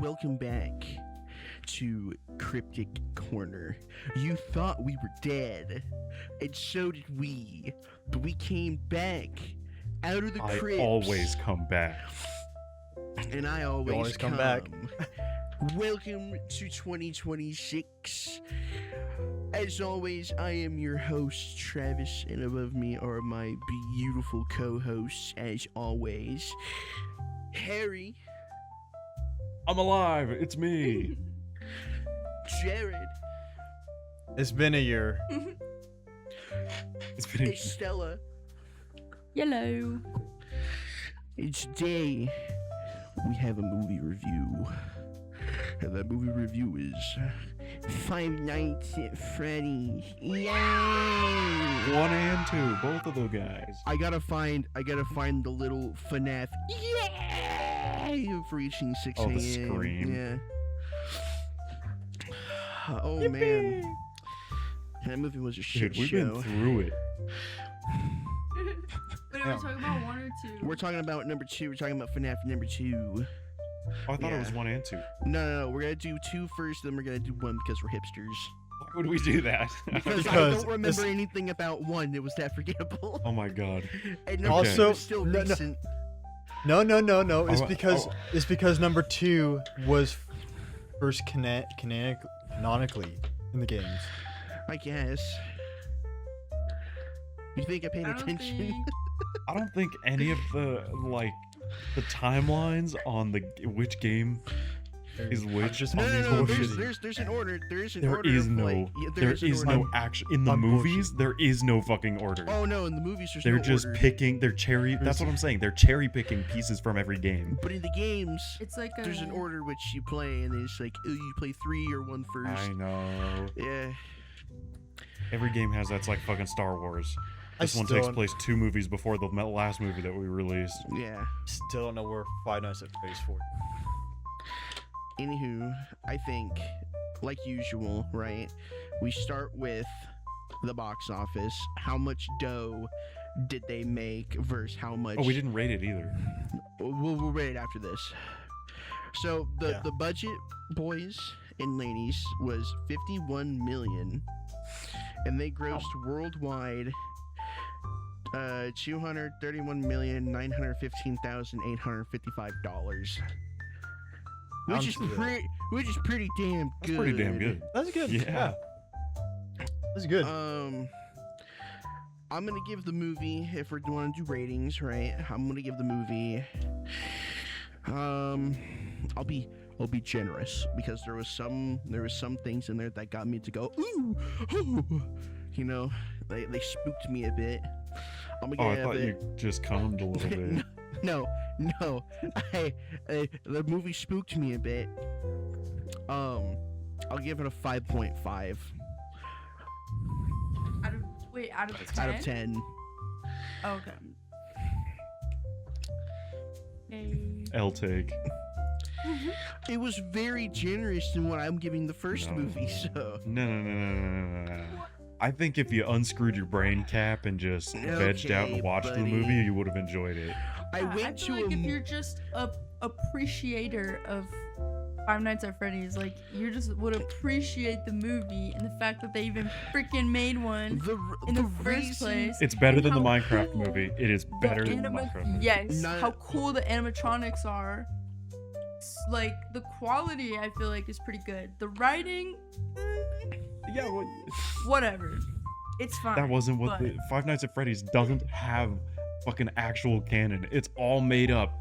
Welcome back to Cryptic Corner. You thought we were dead, and so did we, but we came back out of the crypts. I always come back. And I always come back. Welcome to 2026. As always, I am your host, Travis, and above me are my beautiful co-hosts, as always, Harry. I'm alive. It's me. Jared. It's been a year. It's been Stella. Hello. And today, we have a movie review. And that movie review is Five Nights at Freddy's. Yay! 1 and 2, both of those guys. I gotta find the little Fnaf yay for reaching 6 a.m. Oh, the scream. Yeah. Oh Yippee! man, that movie was a shit Dude, we've show. been through it. Wait, are we talking about 1 or 2? We're talking about number 2. We're talking about Fnaf number 2. Oh, I thought Yeah. it was 1 and 2. No. We're gonna do 2 first, then we're gonna do 1 because we're hipsters. Why would we do that? Because I Because don't remember anything about 1. It was that forgettable. Oh my god. And number Also, 2 was still no. recent. No. It's Oh, because oh. it's because number 2 was first canonically in the games. I guess. You think I paid I don't attention? think- I don't think any of the timelines on which game is which just No, on no, these no. bullshitty. There's an order. There is an there order. is of, no like, yeah, there is an is order. no action in the I'm movies. There is no fucking order. Oh no, in the movies there's They're no just order. picking. They're cherry. That's what I'm saying. They're cherry picking pieces from every game. But in the games, It's like there's an order which you play, and it's like you play 3 or 1 first. I know. Yeah. Every game has that's like fucking Star Wars. This one still takes don't- place 2 movies before the last movie that we released. Yeah. Still don't know where Five Nights at Freddy's for. Anywho, I think, like usual, right? We start with the box office. How much dough did they make versus how much? Oh, we didn't rate it either. We'll rate it after this. So Yeah. the budget, boys and ladies, was 51 million, and they grossed worldwide 231,915,855 dollars, which is Sounds good. pretty damn That's good. pretty damn good. That's good. Yeah. That's good. I'm gonna give the movie, if we're going to do ratings, right? I'm gonna give the movie. I'll be generous because there was some things in there that got me to go ooh, you know, they spooked me a bit. I'm Oh, gonna I give thought it. you just cummed a little bit. No, the movie spooked me a bit. I'll give it a 5.5 out of 10? out of 10. Oh, okay. Hey. L take. It was very generous in what I'm giving the first No. movie, so. No. I think if you unscrewed your brain cap and just vegged out Okay, and watched the buddy. movie, you would have enjoyed it. I Yeah, went feel to like a if you're just a appreciator of Five Nights at Freddy's, like you just would appreciate the movie and the fact that they even freaking made one in the first reason- place. It's better than the How Minecraft cool movie. It is better the than the Minecraft movie. Yes, Not- how cool the animatronics are. Like the quality, I feel like is pretty good. The writing, Yeah, well, whatever, it's fine. that wasn't what but- the Five Nights at Freddy's doesn't have fucking actual canon. It's all made up.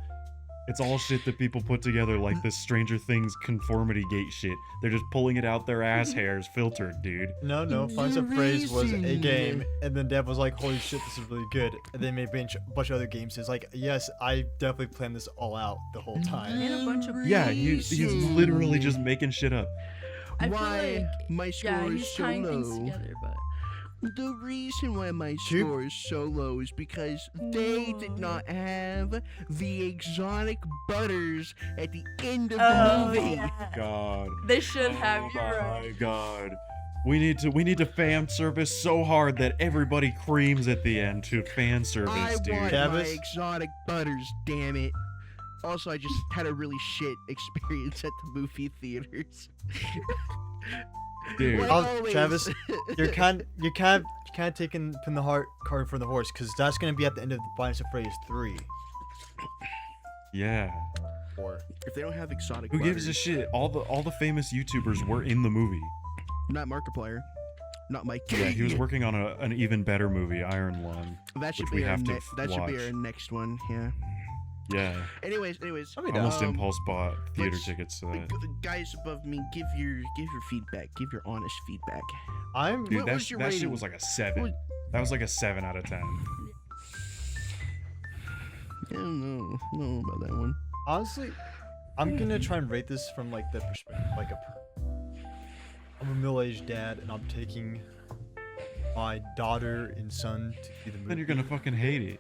It's all shit that people put together like this Stranger Things conformity gate shit. They're just pulling it out their ass hairs filtered, dude. No. the Five Nights at Freddy's was a reason- game, and then Dev was like, "Holy shit, this is really good." And they made a bunch of other games. It's like, yes, I definitely planned this all out the whole time. And a bunch of Yeah, he's literally just making shit up. I feel Why like my yeah, score is he's so tying things low. together, but The reason why my Two- score is so low is because they did not have the exotic butters at the end of the movie. yeah. God. They should have. Oh You're my right. god. We need to fan service so hard that everybody creams at the end to fan service, I dude. want my Travis? exotic butters, damn it. Also, I just had a really shit experience at the movie theaters. Dude. Like always. Travis, you're kind of taking the heart card from the horse, because that's gonna be at the end of the Five Nights at Freddy's 3. Yeah. Or If they don't have exotic Who gives a butters- shit? All the famous YouTubers were in the movie. Not Markiplier. Not Mike. Yeah, he was working on an even better movie, Iron Lung. That should which be we our have to that should be watch. our next one. Yeah. Yeah. Anyways. I mean, I almost Um, impulse bought theater let's- tickets to that. Guys above me, give your feedback. Give your honest feedback. I'm Dude, what was your that shit rating? was like a 7. What- That was like a 7 out of 10. I don't know about that one. honestly, I'm gonna try and rate this from like the perspective, like I'm a middle-aged dad, and I'm taking my daughter and son to see the movie. Then you're gonna fucking hate it.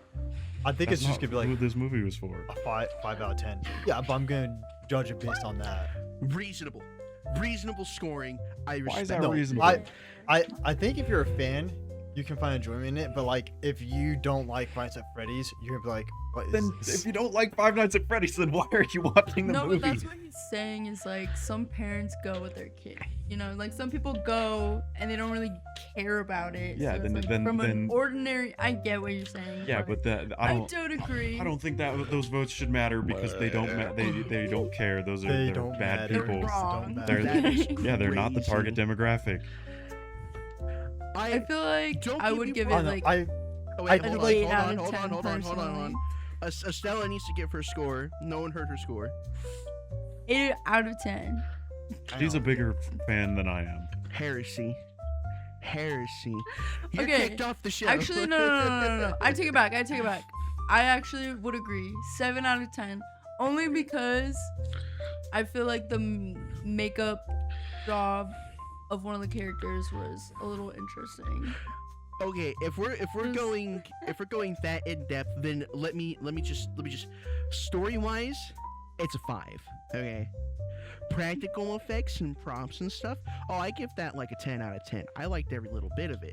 I think That's it's just not gonna be who like this movie was for. a 5 out of 10. Yeah, but I'm gonna judge it based on that. Reasonable scoring. I respect. Why is that No, reasonable? I think if you're a fan, you can find enjoyment in it. But like, if you don't like Five Nights at Freddy's, you're gonna be like, what is Then this? if you don't like Five Nights at Freddy's, then why are you watching the No, movie? but that's what he's saying is like some parents go with their kid. You know, like some people go and they don't really care about it. Yeah, so it's then- like then- from an then- ordinary. I get what you're saying. Yeah, but that I I don't. don't agree. I don't think that those votes should matter because they don't. They don't care. Those are They they're don't bad matter. people. They're wrong. Don't They're- matter. That is Yeah, they're not the target crazy. demographic. I feel like Don't I get would me give I it don't know, like I Oh, I wait, do hold like- on, 8 out of hold 10 on, hold on, hold on, hold on. personally. Estella needs to give her score. No one heard her score. 8 out of 10. She's a bigger fan than I am. Heresy. You're Okay, kicked off the show. Actually, no. I take it back. I actually would agree. 7 out of 10. Only because I feel like the makeup job of one of the characters was a little interesting. Okay, if we're Just- going that in depth, then let me just story wise, it's a 5. Okay. Practical effects and props and stuff. Oh, I give that like a 10 out of 10. I liked every little bit of it.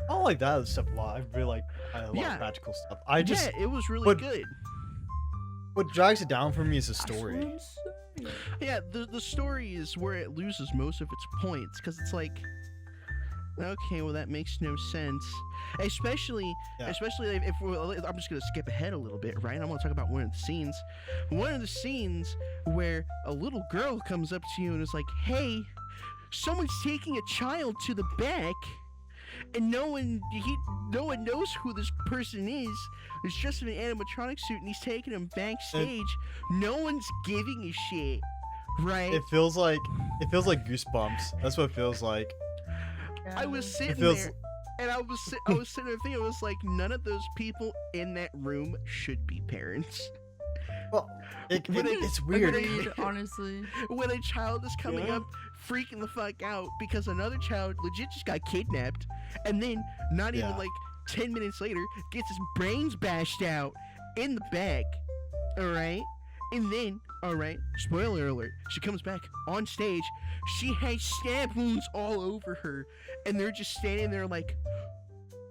I don't like that stuff a lot. I really like a lot Yeah. of practical stuff. I just Yeah, it was really but- good. what drags it down for me is the That's what story. I'm saying. Yeah, the story is where it loses most of its points because it's like, okay, well that makes no sense. Especially if I'm just gonna skip ahead a little bit, right? I'm gonna talk about one of the scenes. One of the scenes where a little girl comes up to you and is like, "Hey, someone's taking a child to the back." And no one knows who this person is. It's just an animatronic suit, and he's taking him backstage. No one's giving a shit, right? It feels like Goosebumps. That's what it feels like. I was sitting feels- there, and I was sitting there thinking, I was like, none of those people in that room should be parents. Well, When I- it's weird. Agreed, honestly. When a child is coming Yeah. up, freaking the fuck out because another child legit just got kidnapped, and then not even Yeah. like 10 minutes later gets his brains bashed out in the back. All right, and then spoiler alert, she comes back on stage. She has stab wounds all over her, and they're just standing there like,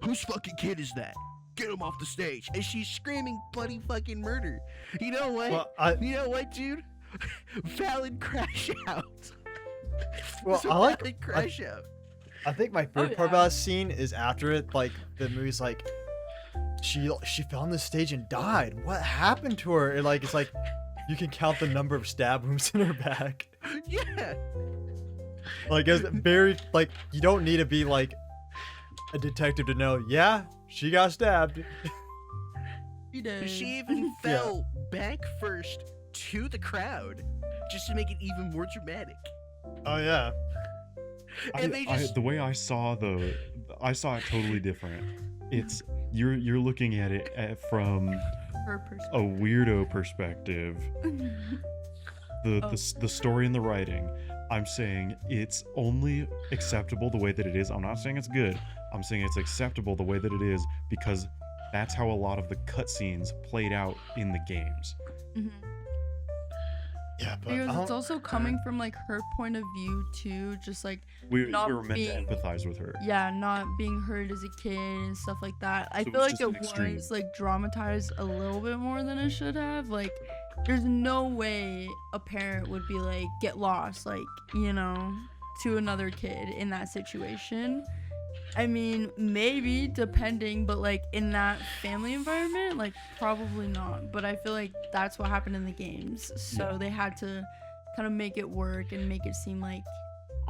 whose fucking kid is that? Get him off the stage. And she's screaming bloody fucking murder. You know what? Well, You know what, dude? Valid crash out. Well, It's a I like- valid crash out. I think my favorite part yeah. about this scene is after it, like the movie's like, she fell on the stage and died. What happened to her? And like it's like, you can count the number of stab wounds in her back. Yeah. Like it's very like you don't need to be like a detective to know. Yeah, she got stabbed. She did. She even fell back first to the crowd just to make it even more dramatic. Oh yeah. And they just The way I saw it totally different. It's you're looking at it from Her a weirdo perspective. The story and the writing. I'm saying it's only acceptable the way that it is. I'm not saying it's good. I'm saying it's acceptable the way that it is because that's how a lot of the cutscenes played out in the games. Mhm. Yeah, but Because it's also coming from like her point of view too, just like we not were meant being- to empathize with her. yeah, not being hurt as a kid and stuff like that. I So feel it's like just an it extreme. was like dramatized a little bit more than it should have. Like, there's no way a parent would be like get lost, like, you know, to another kid in that situation. I mean, maybe depending, but like in that family environment, like probably not. But I feel like that's what happened in the games, so they had to kind of make it work and make it seem like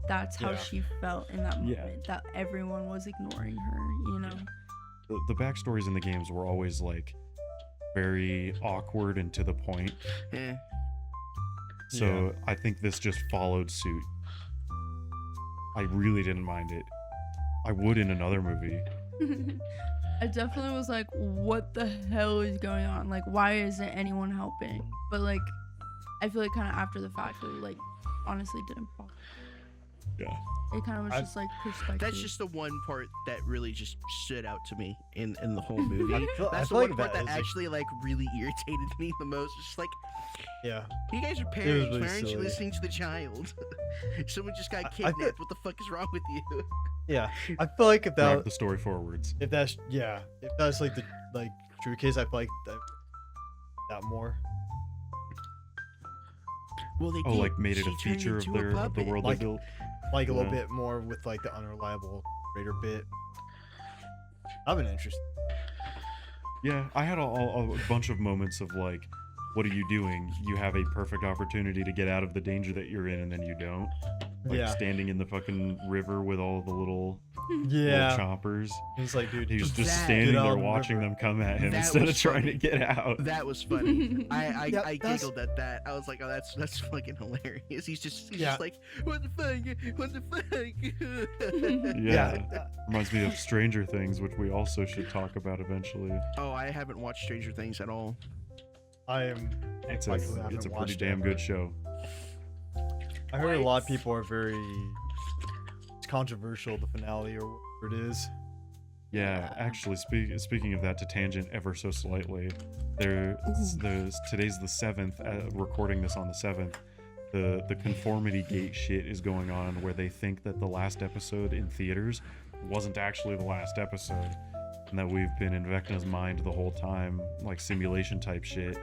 that's how Yeah. she felt in that moment, Yeah. that everyone was ignoring her, you know. The backstories in the games were always like very awkward and to the point. Eh. So I think this just followed suit. I really didn't mind it. I would in another movie. I definitely was like, what the hell is going on? Like, why isn't anyone helping? But like, I feel like kind of after the fact, it like honestly didn't bother. Yeah. It kind of was just like perspective. That's just the one part that really just stood out to me in the whole movie. I feel That's the like one part that is, like- actually like really irritated me the most. It's just like, Yeah. you guys are parents. really Why aren't you silly. listening to the child? Someone just got I feel- kidnapped. What the fuck is wrong with you? Yeah. I feel like if Drive that the story forwards. if that's like the like true case, I feel like that more. Well, they Oh, did. like made it a She turned feature of into a the puppet. world Like- they built. Like a little Yeah. bit more with like the unreliable raider bit. That'd been interesting. Yeah, I had a bunch of moments of like, what are you doing? You have a perfect opportunity to get out of the danger that you're in, and then you don't. Like Yeah. standing in the fucking river with all the little Yeah. choppers. He's like, dude, He was just That- standing Get out there of the watching river. them come at him That instead of was trying funny. to get out. That was funny. I Yeah, I that's- giggled at that. I was like, oh, that's fucking hilarious. He's just Yeah. like, what the fuck? What the fuck? Yeah. Reminds me of Stranger Things, which we also should talk about eventually. Oh, I haven't watched Stranger Things at all. I am. It's I a, haven't it's a pretty watched damn it. good show. I heard a lot of people are very. It's controversial, the finale or whatever it is. Yeah, actually, speaking of that, to tangent ever so slightly, there's today's the 7th. Recording this on the 7th, the conformity gate shit is going on, where they think that the last episode in theaters wasn't actually the last episode, and that we've been in Vecna's mind the whole time, like simulation type shit.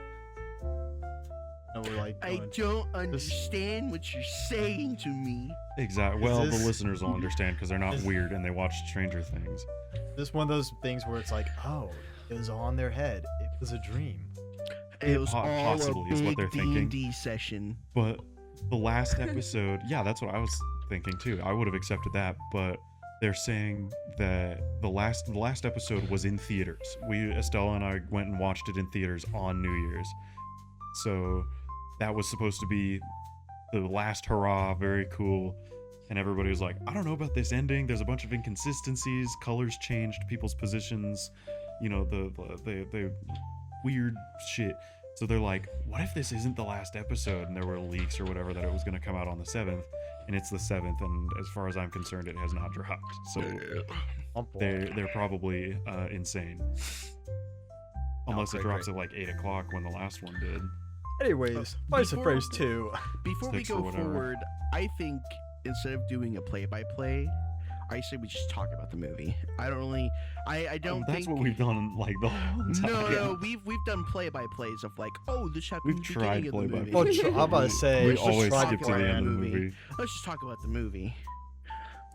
And we're like, I going, don't understand what you're saying to me. Exactly. Is Well, this- the listeners will understand because they're not is- weird and they watch Stranger Things. this is one of those things where it's like, oh, it was on their head. It was a dream. It was all possibly a is what big they're thinking. D&D session. But the last episode, yeah, that's what I was thinking too. I would have accepted that, but they're saying that the last episode was in theaters. Estella and I went and watched it in theaters on New Year's. So that was supposed to be the last hurrah, very cool. And everybody was like, I don't know about this ending. There's a bunch of inconsistencies, colors changed, people's positions, you know, the weird shit. So they're like, what if this isn't the last episode? And there were leaks or whatever that it was going to come out on the 7th, and it's the 7th, and as far as I'm concerned, it has not dropped. So they're probably insane. Unless it great, drops at like 8 o'clock when the last one did. Anyways, Vice of before- Phrase 2. Before we Sticks or go whatever. forward, I think instead of doing a play-by-play, I say we just talk about the movie. I don't really, I don't That's think. what we've done like the whole time. No, we've done play-by-plays of like, oh, this happened We've at the tried beginning of the movie. play-by-play. Well, I'm about to say, We Let's just always talk skip to the about end of the movie. Let's just talk about the movie.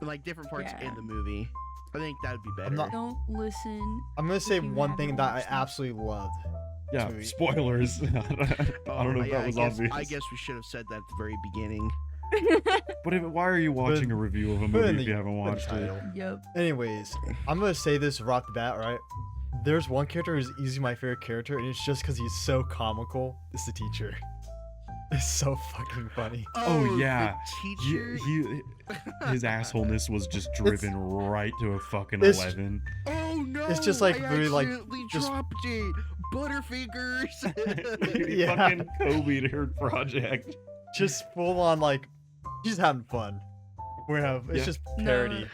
Like different parts Yeah. in the movie. I think that would be better. I'm not- Don't listen. I'm gonna say If you one thing haven't that I watched it. absolutely loved. Yeah, Movie. spoilers. I don't know if yeah, that was I guess, obvious. I guess we should have said that at the very beginning. But why are you watching a review of a Put in movie the- if you haven't put in the watched it? title. Yep. Anyways, I'm gonna say this right off the bat, right? There's one character who's easily my favorite character, and it's just because he's so comical. It's the teacher. It's so fucking funny. Oh, yeah. The teacher. His assholeness was just driven right to a fucking It's- 11. Oh no! It's just, like, I really, like, accidentally just- dropped it. Butterfingers. Dude, he Yeah. fucking Kobe'd her project. Just full on like, she's having fun. It's Yeah. just No. parody.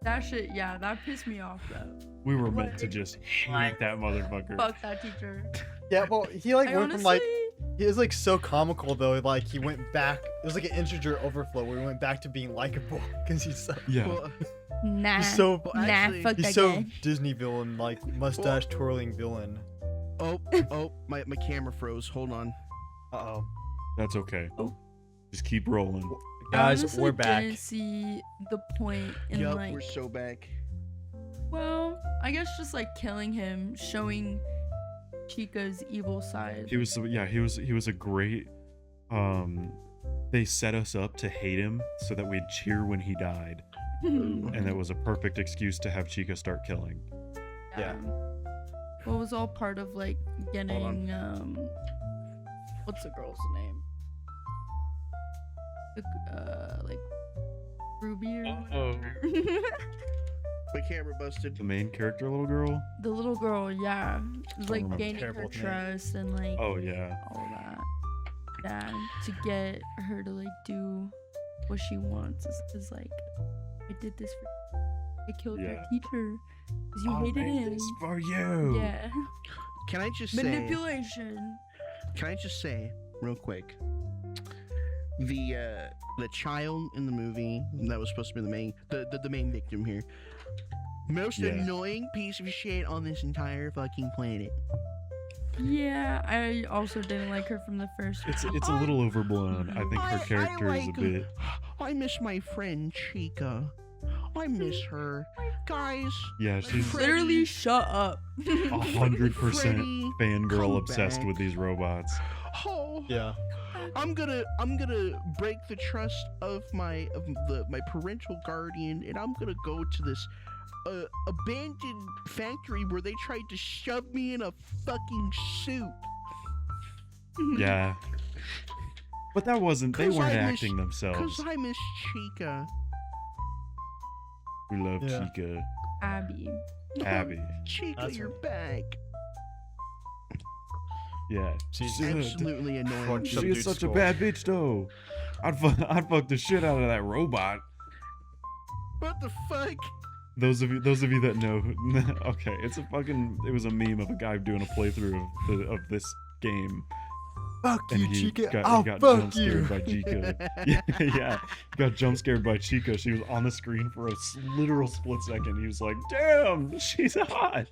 That shit, yeah, that pissed me off though. We were meant to just hate that motherfucker. Fuck that teacher. Yeah, well, he like I went from like honestly- He was like so comical though. Like he went back. It was like an integer overflow where he went back to being likable because he's so. Yeah. Well, Nah. He's so. actually- fuck He's that so guy. Disney villain, like mustache twirling villain. oh, my camera froze. Hold on. Uh-oh. That's okay. Oh. Just keep rolling. I Guys, honestly we're back. didn't see the point in Yup, like. we're so back. Well, I guess just like killing him, showing Chica's evil side. He was he was a great they set us up to hate him so that we'd cheer when he died. And it was a perfect excuse to have Chica start killing. Yeah. What was all part of like getting what's the girl's name? Like Ruby or whatever. My camera busted. The main character little girl? The little girl, yeah. It was like remember. gaining her Terrible name. trust and like Oh yeah. all of that. Yeah, to get her to like do what she wants is like, I did this for you. I killed your Yeah. teacher because you hated him. for you. Yeah. Can I just say? Manipulation. Can I just say real quick? The child in the movie that was supposed to be the main victim here. Most Yeah. annoying piece of shit on this entire fucking planet. Yeah, I also didn't like her from the first. It's a little overblown. I think her character is a bit. I miss my friend Chica. I miss her, guys. Yeah, she's Freddy. Literally, shut up. 100% Freddy, fangirl come obsessed back. with these robots. Oh, Yeah. I'm gonna break the trust of my parental guardian, and I'm gonna go to this abandoned factory where they tried to shove me in a fucking suit. Yeah. But that wasn't. They 'Cause weren't I miss- acting themselves. Cause I miss Chica. We love Yeah. Chica. Abby. Abby. Chica, That's you're right. back. Yeah. She's Absolutely annoying. Crunch She some is dude's such a skull. bad bitch though. I'd fuck the shit out of that robot. What the fuck? Those of you that know, okay, it was a meme of a guy doing a playthrough of this game, Fuck and you, he Chica. got I'll jump fuck scared you. by Chica. yeah, he got jump scared by Chica. She was on the screen for a literal split second. He was like, "Damn, she's hot."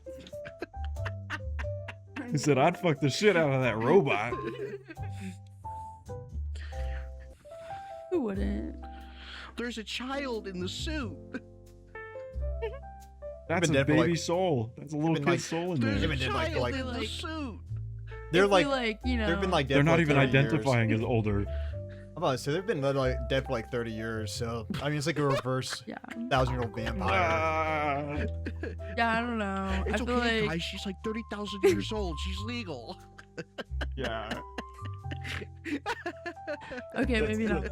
He said, "I'd fuck the shit out of that robot." Who wouldn't? There's a child in the suit. That's been a dead for, baby like- soul. That's a little been, kid's like- soul in There's there. a been dead, like, for, child like- in the like- suit. They're If like, we, like, you know. they've been like dead They're for not like even 30 years. identifying as older. I'm about to say they've been like dead for like 30 years. So I mean, it's like a reverse Yeah. 1,000-year-old vampire. Ah. Yeah, I don't know. It's I feel okay, like guys. She's like 30,000 years old. She's legal. Yeah. okay, maybe not.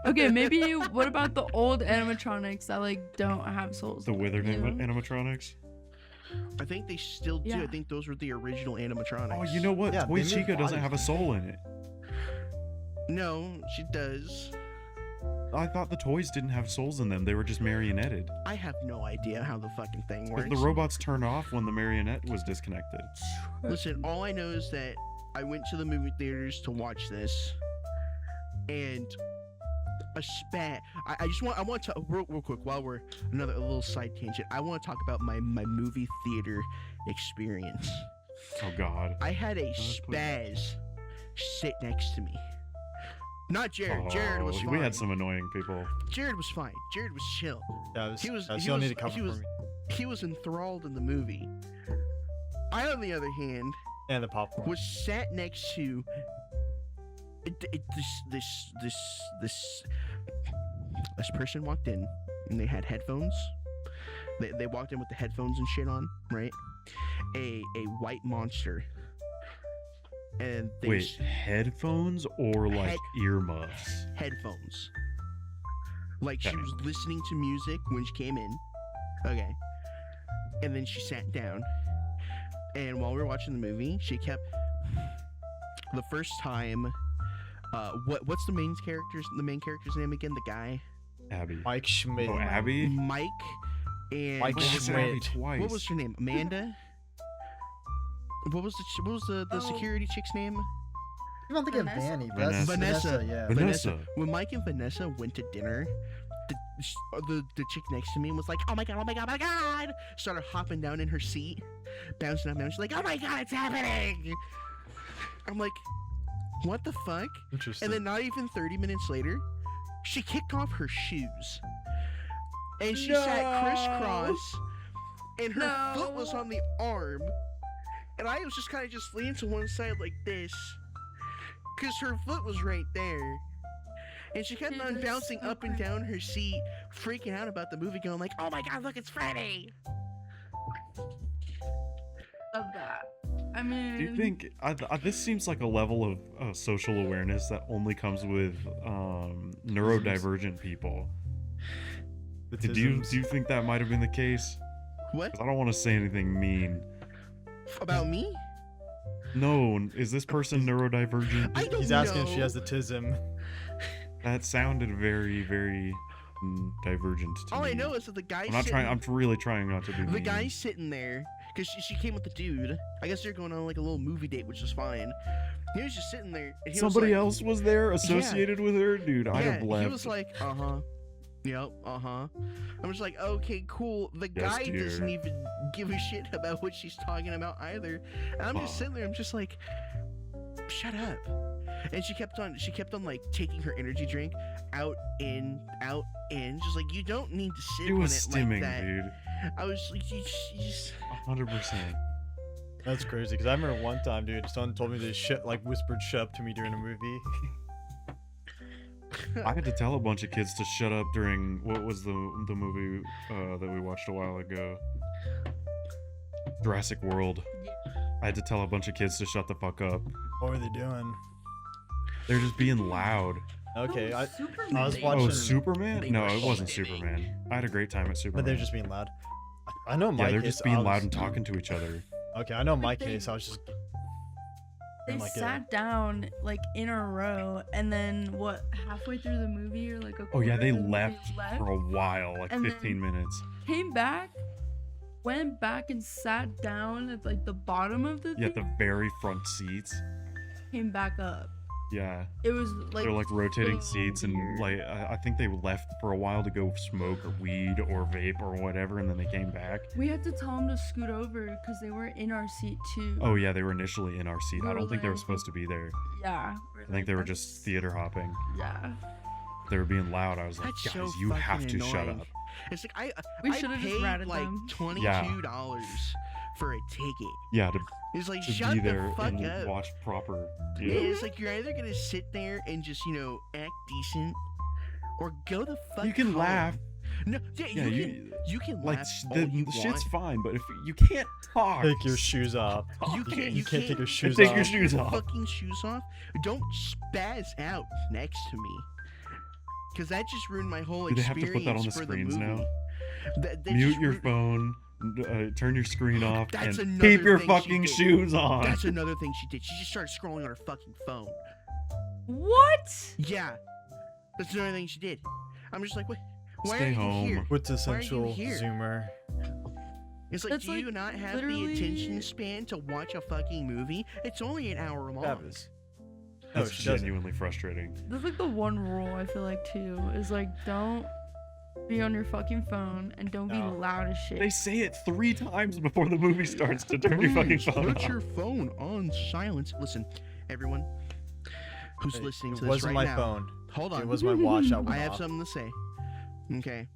Okay, maybe what about the old animatronics that like don't have souls? The withered you know? animatronics. I think they still do. Yeah. I think those were the original animatronics. Oh, you know what? Yeah, Toy they made Chica doesn't bodies. have a soul in it. No, she does. I thought the toys didn't have souls in them. They were just marionetted. I have no idea how the fucking thing Because works. the robots turned off when the marionette was disconnected. Listen, all I know is that I went to the movie theaters to watch this, and I want to real quick while we're a little side tangent. I want to talk about my movie theater experience. Oh God. I had a please. spaz sit next to me. Not Jared. Jared was Oh, fine. we had some annoying people. Jared was fine. Jared was chill. Yeah, He was- I he still was- need to cover he for was- me. He was enthralled in the movie. I, on the other hand, And the popcorn. was sat next to this person walked in and they had headphones. They walked in with the headphones and shit on, right? A white monster. And they Wait, headphones or like Head- earmuffs? headphones. Like she Okay. was listening to music when she came in. Okay. And then she sat down. And while we were watching the movie, she kept the first time what's the main character's name again? The guy? Abby. Mike Schmidt. Oh, Abby? Mike and Mike Oh, I said Schmidt. Abby twice. what was her name? Amanda? what was the Oh. security chick's name? I'm not thinking of Vanessa? Vanny, but that's Vanessa. yeah. Vanessa. When Mike and Vanessa went to dinner, the chick next to me was like, oh my god, oh my god, oh my god! Started hopping down in her seat, bouncing up and down. She's like, oh my god, it's happening! I'm like, what the fuck? Interesting. And then not even 30 minutes later, she kicked off her shoes. And she sat crisscross, and her foot was on the arm. And I was just kind of just leaning to one side like this, because her foot was right there. And she kept on Dude, that's bouncing so up and crazy. down her seat, freaking out about the movie, going like, oh my god, look, it's Freddy! Love that. I mean, Do you think this seems like a level of social awareness that only comes with neurodivergent people? The Do you tisms. think that might have been the case? What? 'Cause I don't want to say anything mean. About me? No, is this person neurodivergent? I don't He's asking if she know. has the tism. That sounded very, very divergent to All me. I know is that the guy I'm not sitting, trying. I'm really trying not to be the mean. guy's sitting there, because she came with the dude. I guess they're going on like a little movie date, which is fine. He was just sitting there. And he Somebody was like, else was there associated with her, dude. I'd have Yeah, left. he was like, uh-huh. Yep, uh-huh. I'm just like, okay, cool. The Yes, guy doesn't dear. even give a shit about what she's talking about either. And I'm just Fuck. sitting there, I'm just like, shut up. And she kept on like taking her energy drink out, in. Just like, you don't need to sit it on was it stimming, like that. dude. I was like, you just... 100%. That's crazy, because I remember one time, dude, someone told me to whispered shut up to me during a movie. I had to tell a bunch of kids to shut up during what was the movie that we watched a while ago, Jurassic World. Yeah. I had to tell a bunch of kids to shut the fuck up. What were they doing? They're just being loud. Okay, Oh, I Superman. I was They- watching- Oh, Superman? they No, were it wasn't shitting. Superman. I had a great time at Superman. but they're just being loud. I know my yeah, they're case. just being I loud was- and talking to each other. Okay, I know my Like, they- case. I was just. They like a- sat down like in a row, and then what? Halfway through the movie, or like a Oh yeah, quarter they through the movie, left for a while, like And then- 15 minutes. came back, went back and sat down at like the bottom of the Yeah, thing, the very front seats. came back up. Yeah, It was like they're like rotating so seats, and weird. like I think they left for a while to go smoke or weed or vape or whatever, and then they came back. We had to tell them to scoot over because they were in our seat too. Oh yeah, they were initially in our seat. We I were don't think they were like- supposed to be there. Yeah. I think they were just theater hopping. Yeah. They were being loud. I was like, That's guys, so you have fucking to shut annoying. up. It's like, I We I should've just paid ratted like them. $22 for a ticket. Yeah, to It's like, to shut be the there fuck and up. watch proper. Yeah, Yeah. it's like you're either gonna sit there and just, act decent, or go the fuck You can home. laugh. No, yeah, Yeah, you can like laugh the all you shit's want. fine, but if you can't talk, Take your shoes off. You can't- You can't take your shoes take off. your shoes Your off. fucking shoes off. Don't spaz out next to me, because that just ruined my whole Do they experience have to put that on the for screens the now? movie. That Mute just your ruined- phone, turn your screen off, That's and another keep your thing she fucking did. shoes on. That's another thing she did. She just started scrolling on her fucking phone. What? Yeah, that's another thing she did. I'm just like, wait, why Stay are you home. here? Quintessential here? Zoomer. It's like, That's do you like not have literally- the attention span to watch a fucking movie? It's only an hour long. Travis. No, That's she doesn't. genuinely frustrating. That's like the one rule I feel like too is like don't be on your fucking phone and don't No. be loud as shit. They say it 3 times before the movie starts to turn your fucking Please phone put off. your phone on silence. Listen, everyone who's Hey, listening to it this wasn't right my now. phone. Hold on. It was my watch. I went I have off. something to say. Okay.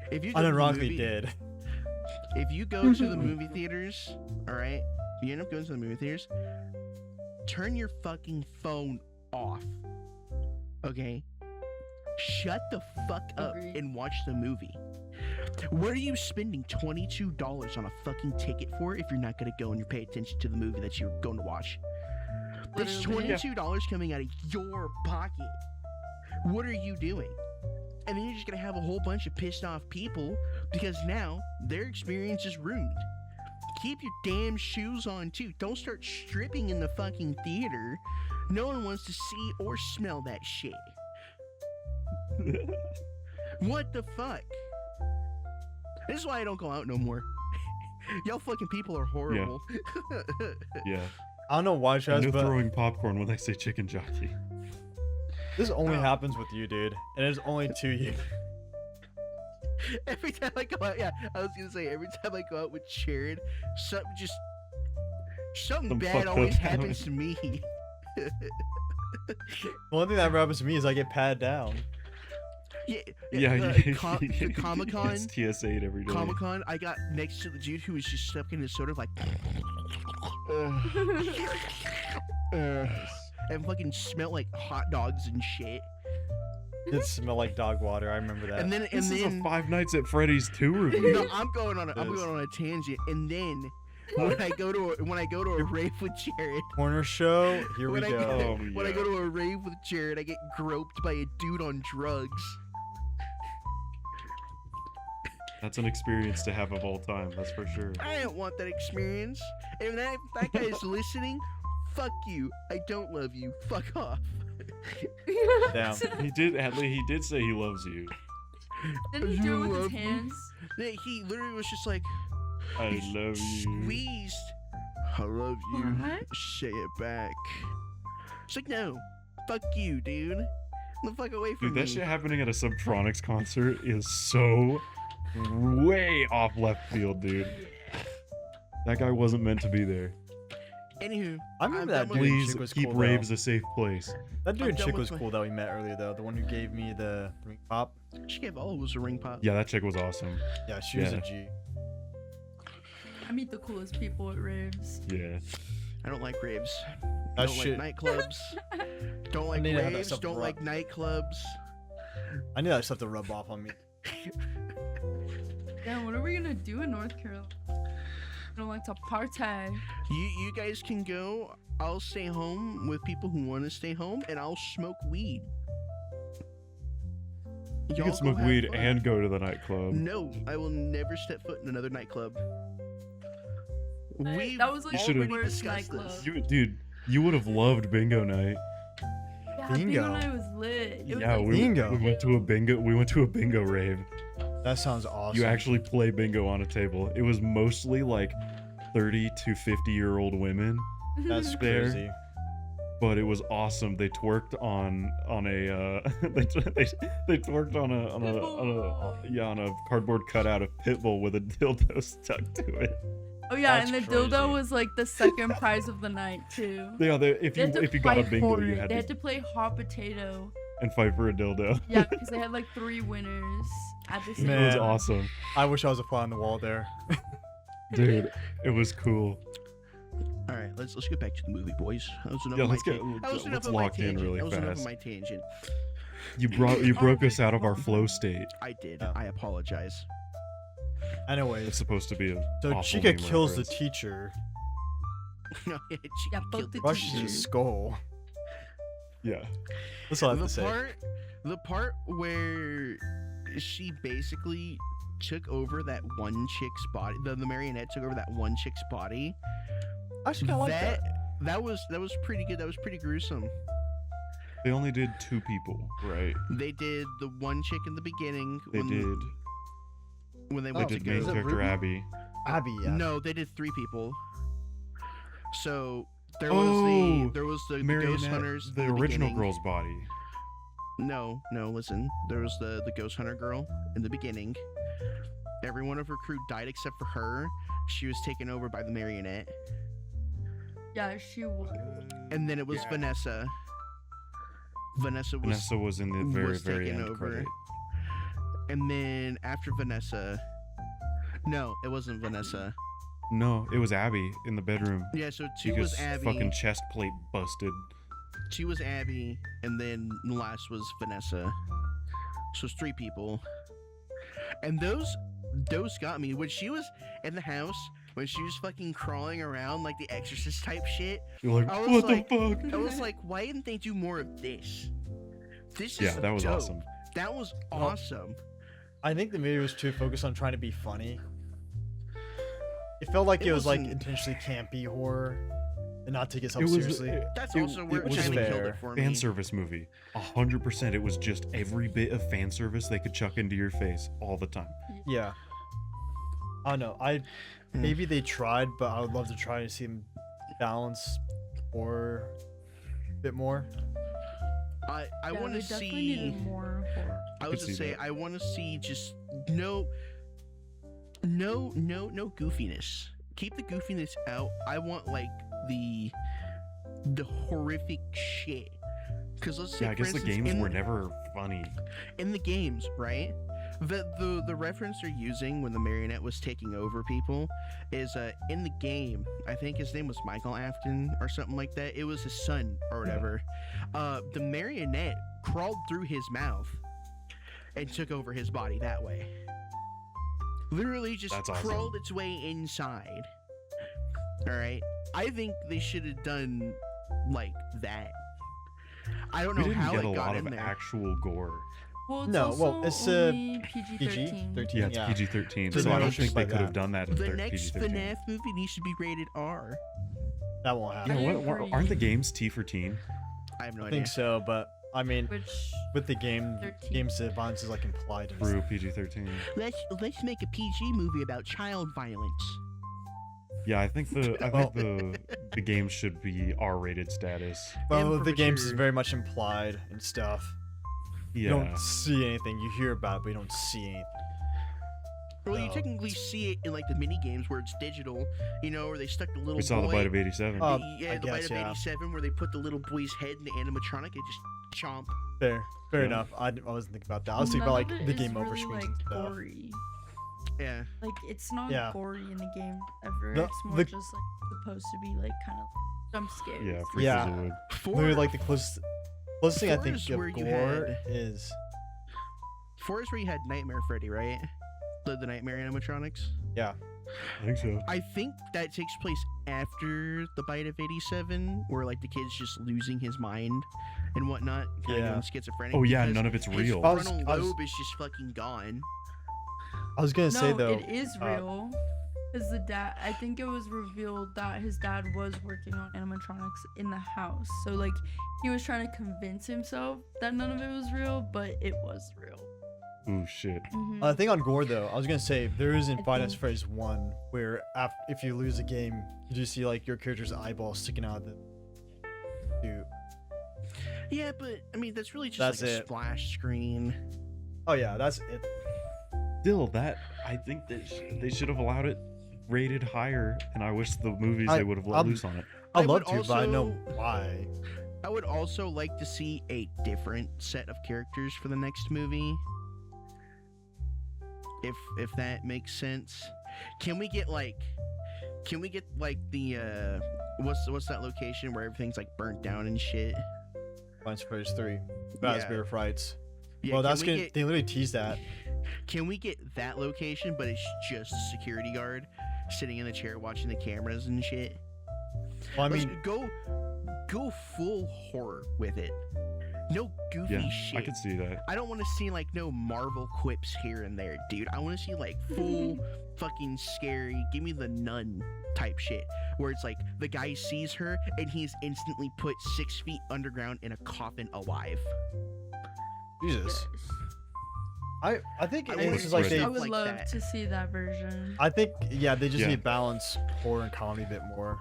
If you go to the Unironically movie- did. If you go to the movie theaters, all right, you end up going to the movie theaters, turn your fucking phone off. Okay? Shut the fuck up Agreed. and watch the movie. What are you spending $22 on a fucking ticket for if you're not going to go and you pay attention to the movie that you're going to watch? That's Literally. $22 coming out of your pocket. What are you doing? And then you're just going to have a whole bunch of pissed off people because now their experience is ruined. Keep your damn shoes on too. Don't start stripping in the fucking theater. No one wants to see or smell that shit. What the fuck? This is why I don't go out no more. Y'all fucking people are horrible. Yeah. I don't know why, And Chaz, they're but throwing popcorn when they say chicken jockey. this only Oh. happens with you, dude. And it's only to you. Every time I go out, yeah, I was gonna say every time I go out with Jared, something Some bad fucked always up happens to me. The only thing that ever happens to me is I get patted down. Yeah, Yeah, the Comic Con. It's TSA'd every day. Comic Con, I got next to the dude who was just sucking his soda like, and fucking smelled like hot dogs and shit. It smelled like dog water. I remember that. And then This is a then Five Nights at Freddy's 2 review. no, I'm going on a tangent. And then when I go to a rave with Jared, Corner show. Here we when I go. go, Oh, when I yeah. go to a rave with Jared, I get groped by a dude on drugs. That's an experience to have of all time, that's for sure. I don't want that experience. And if that guy is listening, fuck you. I don't love you. Fuck off. Damn. He did say he loves you. Didn't he do it You with love his me? hands? He literally was just like, I he love you. squeezed. I love you. What? Say it back. It's like, no. Fuck you, dude. Get the fuck away from Dude, me. that shit happening at a Subtronics concert is so way off left field, dude. That guy wasn't meant to be there. Anywho, I remember I'm that done with- dude and Please chick was keep cool, raves though. a safe place. That dude I'm and done chick with was my- cool that we met earlier, though. The one who gave me the ring pop. She gave all of us a ring pop. Yeah, that chick was awesome. Yeah, she was Yeah. a G. I meet the coolest people at raves. Yeah. I don't like raves. That Don't shit. like nightclubs. Don't like need to have that raves. stuff Don't rub- like nightclubs. I knew that stuff to rub off on me. Damn, what are we gonna do in North Carolina? I don't like to party. You guys can go. I'll stay home with people who want to stay home, and I'll smoke weed. You Y'all can go smoke have weed fun. and go to the nightclub. No, I will never step foot in another nightclub. We That was like You the should've- worst discussed nightclub. this. Dude, you would have loved bingo night. Yeah, Bingo. bingo night was lit. It was Yeah, like, Bingo. we went to a bingo rave. That sounds awesome. You actually play bingo on a table. It was mostly like 30 to 50-year-old women, That's there. crazy. but it was awesome. They twerked on a they twerked on a cardboard cutout of Pitbull with a dildo stuck to it. Oh yeah, That's and the crazy. dildo was like the second prize of the night too. Yeah, if They had to you got a fight bingo, for you it. had They to had to play hot potato. and fight for a dildo. Yeah, because they had like 3 winners at the same It was Man. awesome, I wish I was a fly on the wall there. dude. It was cool. All right, let's get back to the movie, boys. That was enough Yeah, of my let's get that was enough let's of my lock in tangent. really That was enough of fast. my tangent. You broke us out of our flow state. I did. Yeah. I apologize. It's Anyways, supposed to be a so awful Chica meme kills the reference. teacher, No, she Yeah, killed fuck the the crushes teacher. his skull. Yeah. That's all I have to say. The part where she basically took over that one chick's body, the marionette took over that one chick's body. I actually kind of like that. That was pretty good. That was pretty gruesome. They only did 2 people, right? They did the one chick in the beginning. They did. when they They went did to main is it character Ruby? Abby. Abby, yeah. No, they did 3 people. So there Oh, was the ghost Marionette, hunters. the in original beginning. girl's body. No, listen. There was the ghost hunter girl in the beginning. Every one of her crew died except for her. She was taken over by the marionette. Yeah, she was. And then it was Yeah. Vanessa. Vanessa was Vanessa was in the very, was very taken end over. credit. And then after Vanessa, no, it wasn't Vanessa. No, it was Abby in the bedroom. Yeah, so 2 Because was Abby. fucking chest plate busted. 2 was Abby, and then the last was Vanessa. So it's 3 people. And those got me. When she was in the house, when she was fucking crawling around like the Exorcist type shit, You're like, I was what like- the fuck? I was like, why didn't they do more of this? This is Yeah, that was dope. awesome. That was Well, awesome. I think the movie was too focused on trying to be funny. It felt like It it was like wasn't- intentionally campy horror and not take itself It was seriously. That's it- also where it was China a killed it for me. fan service movie. 100%. It was just every bit of fan service they could chuck into your face all the time. Yeah. I don't know. Maybe they tried, but I would love to try to see them balance or a bit more. I Yeah, want to we definitely see. needed more horror. I was could to see say that. I want to see just no goofiness. Keep the goofiness out. I want like the horrific shit. Because let's say, Yeah, I for guess the instance, games in were never funny. in the games, right? The reference they're using when the marionette was taking over people is in the game. I think his name was Michael Afton or something like that. It was his son or whatever. The marionette crawled through his mouth and took over his body that way. Literally just That's awesome. crawled its way inside. All right. I think they should have done like that. I don't We know didn't how get it a got lot in of there. actual gore. Well, it's No, well, also it's, only PG PG-13. 13. Yeah, it's PG-13, So so no I don't restrictions think they like could have that. done that in The next PG-13. FNAF movie needs to be rated R. That won't happen. Yeah, I what, agree. aren't the games T for teen? I have no I idea. think so, but I mean, Which with the game, 13. games the violence is like implied. And Through PG-13. Let's make a PG movie about child violence. Yeah, I think the game should be R-rated status. well, And the games is sure. very much implied and stuff. You Yeah. don't see anything. You hear about it, but you don't see anything. Well, you No. technically see it in like the mini games where it's digital, you know, where they stuck the little We saw boy. the Bite of 87. Yeah, I the Bite guess, of yeah. 87 where they put the little boy's head in the animatronic and just chomp. Fair Yeah. enough. I wasn't thinking about that. I was thinking none about of like it the is game over really, screens like, and stuff. gory. Yeah. Like it's not Yeah. gory in the game ever. The- it's more the- just like supposed to be like kind of jump scares. Yeah, and Freaks Yeah. of the Wood. Literally, like the closest thing I Four think is of where you gore had- is 4 is where you had Nightmare Freddy, right? The Nightmare animatronics. yeah. I think so. I think that takes place after the Bite of 87, where like the kid's just losing his mind and whatnot, kind Yeah. of schizophrenic. Oh yeah, because none of it's his real. I was- frontal I was- lobe is just fucking gone. I was gonna No, say though. it is real. Because the dad, I think it was revealed that his dad was working on animatronics in the house. So like he was trying to convince himself that none of it was real, but it was real. Ooh shit. Mhm. I think on gore though, I was gonna say there is in I Five Nights think- at Freddy's 1 where if you lose a game, you just see like your character's eyeball sticking out of the suit. Yeah, but I mean that's really just That's like a it. splash screen. Oh yeah, that's it. Still, that I think that they should have allowed it rated higher, and I wish the movies I- they would have let I'm- loose on it. I'd I love would to, but I know also- why. I would also like to see a different set of characters for the next movie. If that makes sense. Can we get like the what's that location where everything's like burnt down and shit? Five Nights at Freddy's 3. Raspberry Frights. Yeah, Well, can that's we gonna. get- They literally teased that. Can we get that location, but it's just a security guard sitting in the chair watching the cameras and shit? Well, I Let's mean, go full horror with it. No goofy Yeah, shit. I could see that. I don't want to see like no Marvel quips here and there, dude. I want to see like full fucking scary. Give me the Nun type shit where it's like the guy sees her and he's instantly put 6 feet underground in a coffin alive. Jesus. I think I it's wanna just see like Right. they. I would like love that. to see that version. I think yeah, they just Yeah. need to balance horror and comedy a bit more,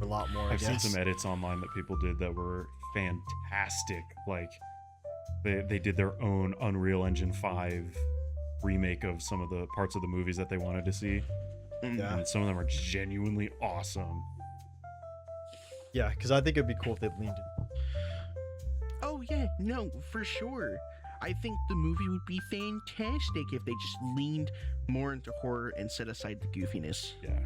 a lot more. I I've seen guess. some edits online that people did that were fantastic. Like they did their own Unreal Engine 5 remake of some of the parts of the movies that they wanted to see, Yeah. and some of them are genuinely awesome. Yeah, because I think it'd be cool if they leaned in. Oh yeah, no, for sure. I think the movie would be fantastic if they just leaned more into horror and set aside the goofiness. Yeah,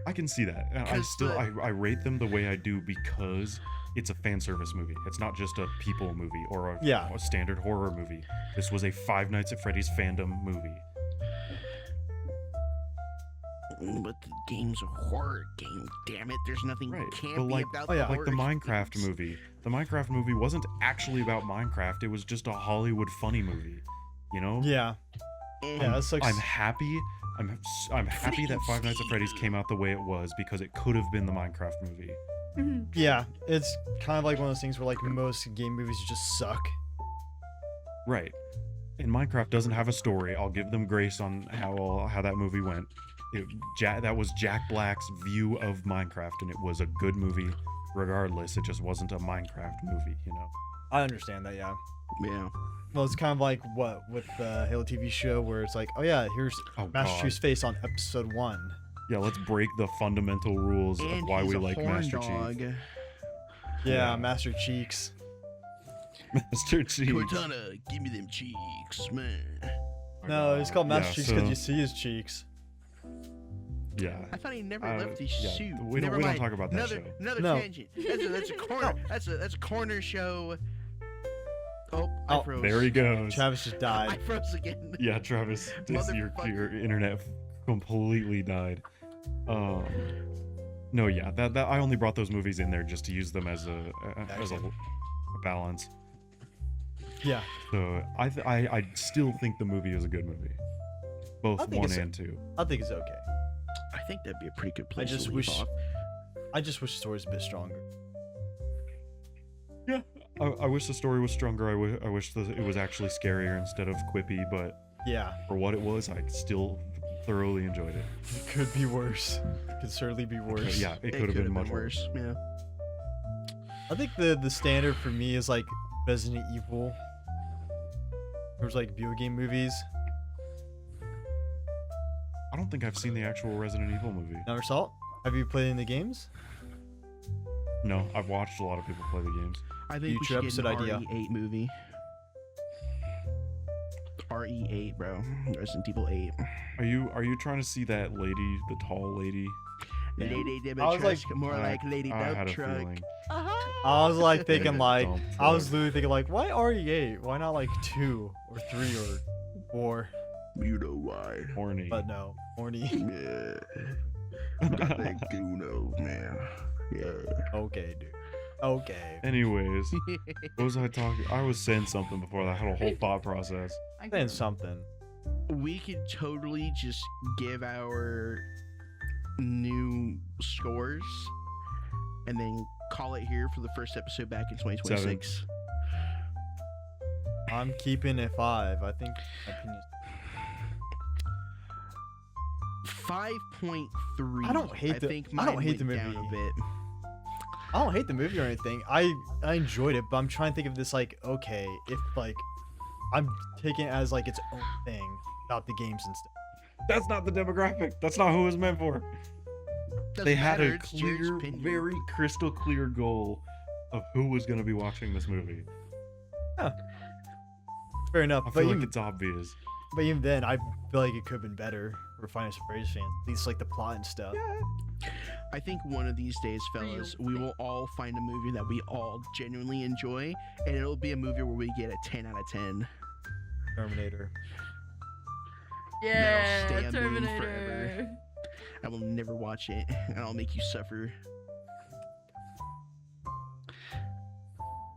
I can see that. And I 'Cause still the- I rate them the way I do because it's a fan service movie. It's not just a people movie or a standard horror movie. This was a Five Nights at Freddy's fandom movie. But the game's a horror game, damn it. There's nothing Right, campy but like, about oh, yeah. the like the horror Minecraft games. movie. The Minecraft movie wasn't actually about Minecraft. It was just a Hollywood funny movie. You know? Yeah, Eh, yeah, that's like. I'm happy. I'm happy that Five Nights at Freddy's came out the way it was because it could have been the Minecraft movie. Mhm. Yeah, it's kind of like one of those things where like most game movies just suck. Right. And Minecraft doesn't have a story. I'll give them grace on how that movie went. that was Jack Black's view of Minecraft, and it was a good movie regardless. It just wasn't a Minecraft movie, you know. I understand that, yeah. Yeah. Well, it's kind of like what with the Halo TV show, where it's like, oh yeah, here's Master God. Chief's face on episode 1. Yeah, let's break the fundamental rules And of why he's we a like horn Master dog. Chief. Yeah, Master Cheeks. Master Chief. Cortana, give me them cheeks, man. No, it's called Master Yeah, Cheeks because so- you see his cheeks. Yeah. I thought he never Uh, left his yeah, suit. we don't- Never we don't mind. talk about that show. Another No. tangent. That's a corner. That's a corner show. Oh, I Oh, froze. There he goes. Travis just I died. froze again. Yeah, Travis, your Motherfucker. internet completely died. No, yeah, that I only brought those movies in there just to use them as a balance. Yeah. So I still think the movie is a good movie, both I think 1 it's- and 2. I think it's okay. I think that'd be a pretty good place just to leave wish- off. I just wish the story's a bit stronger. Yeah, I wish the story was stronger. I wish that it was actually scarier instead of quippy. But Yeah. for what it was, I still thoroughly enjoyed it. It could be worse. It could certainly be worse. Yeah, it could have been much worse. Yeah. I think the standard for me is like Resident Evil. There's like video game movies. I don't think I've seen the actual Resident Evil movie. Never saw it. Have you played in the games? No, I've watched a lot of people play the games. I think we Future should get an episode idea. RE8 movie. RE8, bro. Resident Evil 8. Are you trying to see that lady, the tall lady? Lady I was like- Dimitrescu, more like Lady I had Dump a Truck. feeling. I was like thinking like Dump I was truck. literally thinking like why RE8? Why not like 2 or 3 or 4? You know why. Horny. But no, horny. Yeah. Got that Guno, man. Yeah. Okay, dude. Okay. Anyways, what was I talking? I was saying something before that. I had a whole thought process. I Saying get it. something. We could totally just give our new scores and then call it here for the first episode back in 2026. I'm keeping it 5. I think my opinion's 5.3. I don't hate the- think I don't mine hate the went down movie. a bit. I don't hate the movie or anything. I enjoyed it, but I'm trying to think of this like, okay, if like I'm taking it as like its own thing about the games and stuff. That's not the demographic. That's not who it was meant for. Doesn't They had matter, a it's Jared's clear, opinion. very crystal clear goal of who was going to be watching this movie. Fair enough. I But feel even, like it's obvious. but even then, I feel like it could have been better for Finance Freddy's fans. At least like the plot and stuff. I think one of these days, fellas, we will all find a movie that we all genuinely enjoy, and it'll be a movie where we get a 10 out of 10. Terminator. Yeah, stay on me Terminator. forever. I will never watch it, and I'll make you suffer.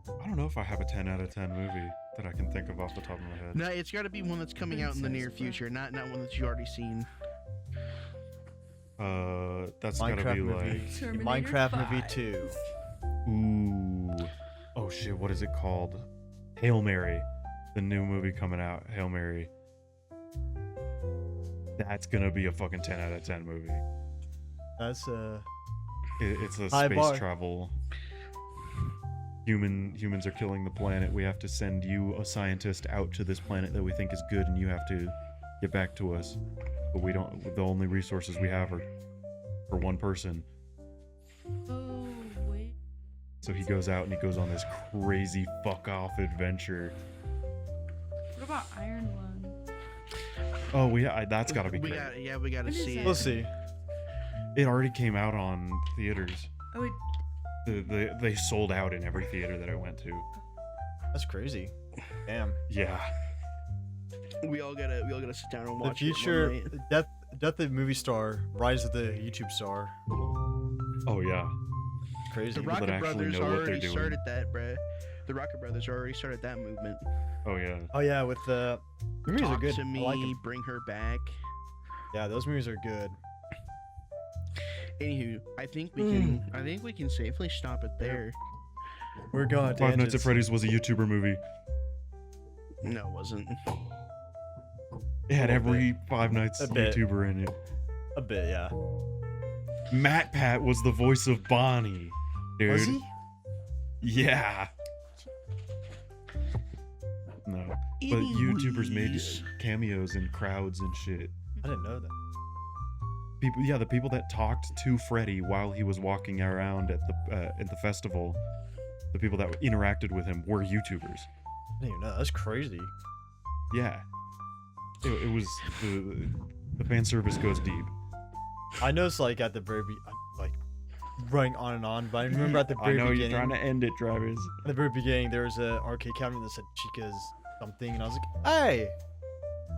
I don't know if I have a 10 out of 10 movie that I can think of off the top of my head. No, it's got to be one that's coming out in the near future, not one that you've already seen. That's gotta Minecraft be movie. like, Terminator Minecraft movie 5. 2. ooh, oh shit, what is it called? Hail Mary, the new movie coming out. Hail Mary. That's gonna be a fucking 10 out of 10 movie. That's It's a High space bar. travel. Humans are killing the planet. We have to send you, a scientist, out to this planet that we think is good, and you have to get back to us. But we don't. The only resources we have are for one person. Oh wait. So he goes out and he goes on this crazy fuck off adventure. What about Iron Lung? Oh, that's gotta be we great. we gotta What is see that? it. we'll see. It already came out on theaters. Oh wait. They sold out in every theater that I went to. That's crazy. Damn. Yeah. We all gotta sit down and The watch future, it. one night. death of the movie star, rise of the YouTube star. Oh yeah. Crazy. The People that Rocket actually Brothers know what they're already doing. started that, bruh. The Rocket Brothers already started that movement. Oh yeah. Oh yeah, with the movies are Talk good. to I me, like 'em. bring her back. Yeah, those movies are good. Anywho, I think we can safely stop it there. We're going to Five Nights at Freddy's was a YouTuber movie. No, it wasn't. It had A little every Five Nights A bit. YouTuber in it. A bit, yeah. Matt Pat was the voice of Bonnie, dude. Was he? Yeah. No, but YouTubers made Anyways. cameos in crowds and shit. I didn't know that. People, yeah, the people that talked to Freddy while he was walking around at the festival, the people that interacted with him were YouTubers. I didn't even know. That's crazy. Yeah, it was the fan service goes deep. I noticed like at the very like running on and on, but I remember at the I very know beginning. you're trying to end it, Travis. At the very beginning, there was a arcade cabinet that said Chica's something, and I was like, "Hey,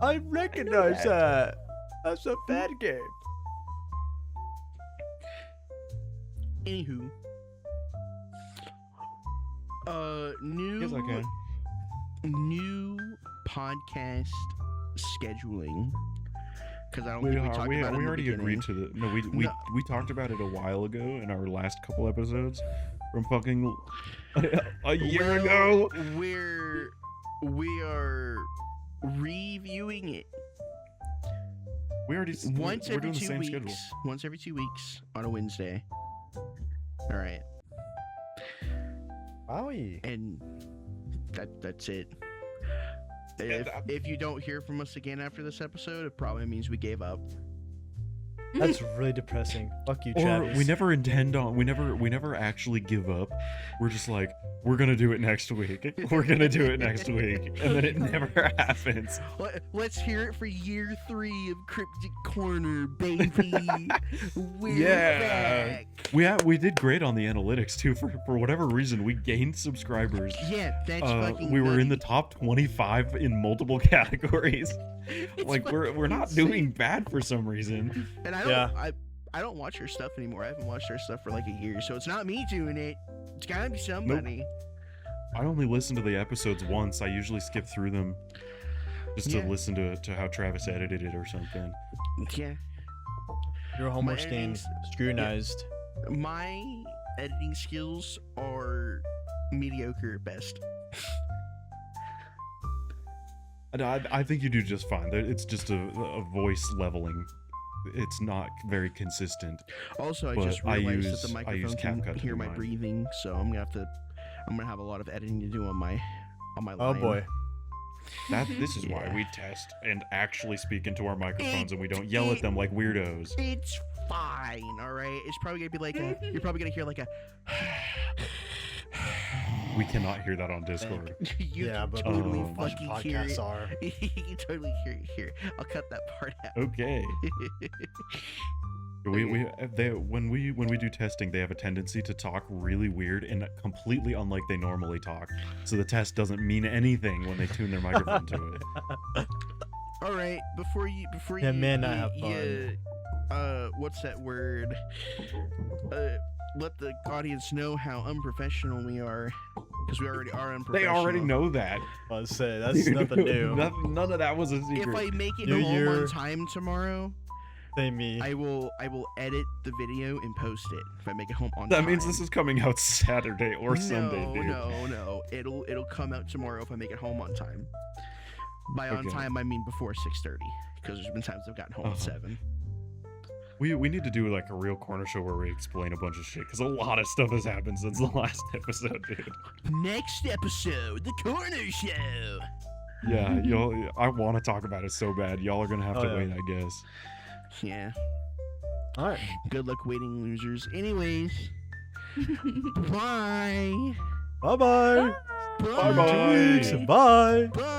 I recognize that. That's a bad game." Anywho, Yes, I can. new podcast scheduling. Because I don't We think we talked about it in the already agreed beginning. to the. No, we talked about it a while ago in our last couple episodes, from fucking a year ago. We are reviewing it We already once we're every doing the 2 same weeks. schedule. Once every 2 weeks on a Wednesday. All right, Wowie. and that's it. And, If you don't hear from us again after this episode, it probably means we gave up. That's really depressing. Fuck you, Or Travis. we never intend on. We never actually give up. We're just like, we're gonna do it next week. We're gonna do it next week, and then it never happens. Let's hear it for year 3 of Cryptic Corner, baby. We're Yeah. back. We did great on the analytics too. For whatever reason, we gained subscribers. Yeah, that's fucking. We were in the nutty. top 25 in multiple categories. It's Like we're fucking not insane. doing bad for some reason. And I don't. Yeah. I don't watch her stuff anymore. I haven't watched her stuff for like a year, so it's not me doing it. It's gotta be somebody. I only listen to the episodes once. I usually skip through them just Yeah. to listen to how Travis edited it or something. Yeah. Your homework's getting editing's- scrutinized. My editing skills are mediocre at best. I think you do just fine. It's just a voice leveling. It's not very consistent. Also, I But just I realized use- that the I use microphone CapCut can to hear do my mine. breathing, so I'm gonna have a lot of editing to do on my Oh line. boy. This is why Yeah. we test and actually speak into our microphones and we don't yell at them like weirdos. It's fine, all right. It's probably gonna be like you're probably gonna hear like a. We cannot hear that on Discord. You Yeah, can but totally bunch of fucking hear podcasts it. are. You can totally hear it here. I'll cut that part out. Okay. When we do testing, they have a tendency to talk really weird and completely unlike they normally talk. So the test doesn't mean anything when they tune their microphone to it. All right, before you Yeah, man, I have what's that word? Let the audience know how unprofessional we are, because we already are They unprofessional. already know that. I was say that's nothing new. None of that was a If secret. I make it New home year. on time tomorrow, Say me. I will edit the video and post it. If I make it home on That time. means this is coming out Saturday or Sunday, dude. No. It'll come out tomorrow if I make it home on time. By on Okay. time, I mean before 6:30, because there's been times I've gotten home at 7. We need to do like a real corner show where we explain a bunch of shit because a lot of stuff has happened since the last episode, dude. Next episode, the corner show. Yeah, y'all. I want to talk about it so bad. Y'all are gonna have to yeah. wait, I guess. Yeah. All right. Good luck waiting, losers. Anyways, bye. Bye bye. Bye. Bye-bye. Bye. Bye.